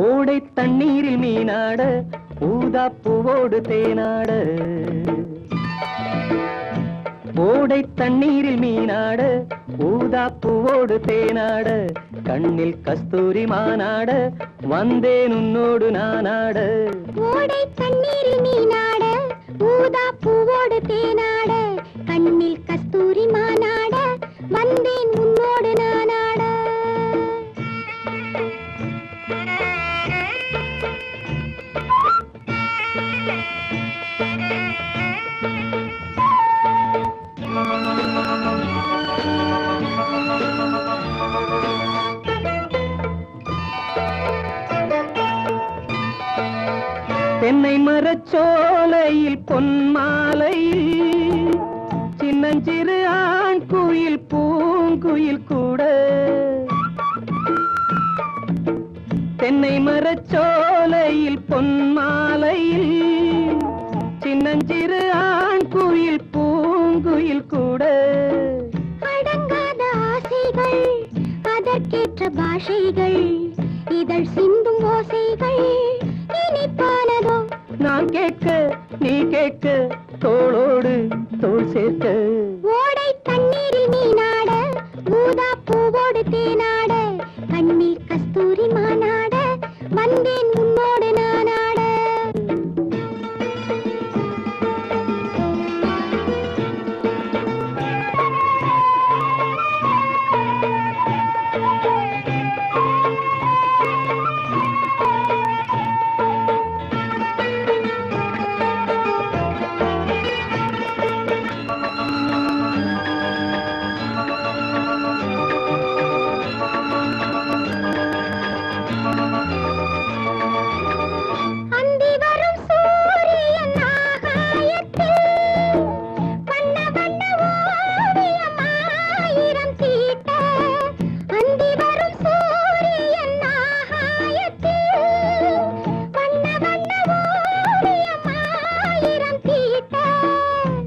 ஓடை தண்ணீரில் மீனாட ஊதா பூவோடு தேனாட ஓடை தண்ணீரில் மீனாட ஊதா பூவோடு தேனாட கண்ணில் கஸ்தூரி மானாட வந்தேன் உன்னோடு நானாட ஓடை தண்ணீரில் மீனாட ஊதா பூவோடு தேனாட கண்ணில் கஸ்தூரி மானாட வந்தேன் உன்னோடு நானாட தென்னை மரச்சோலையில் பொன்மாலையில் சின்னஞ்சிறு ஆண் குயில் பூங்குயில் கூட தென்னை மரச்சோலையில் பொன்மாலையில் சின்னஞ்சிறு ஆண் குயில் பூங்குயில் கூட அடங்காத ஆசைகள் அதற்கேற்ற பாஷைகள் இதழ் சிந்தும் ஓசைகள் இனிப்பானதோ நான் கேட்க நீ கேட்க தோளோடு தோள் சேர்க்க ஓடை தண்ணீரில் மீனாட ஊதா பூவோடு தேனாட கண்ணில் கஸ்தூரி மானாட வந்தேன் உன்னோடு நானாட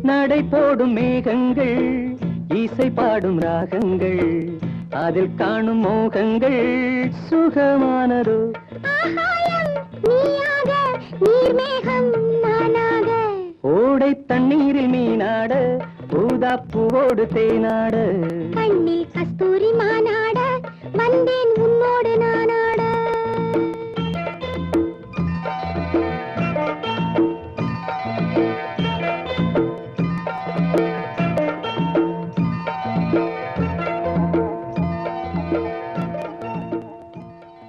நடை போடும் மேகங்கள் இசை பாடும் ராகங்கள் அதில் காணும் மோகங்கள் சுகமானதோ ஓடை தண்ணீரில் மீனாட ஊதா பூவோடு தேனாட கண்ணில் கஸ்தூரி மானாட வந்தேன் உன்னோடு நானாட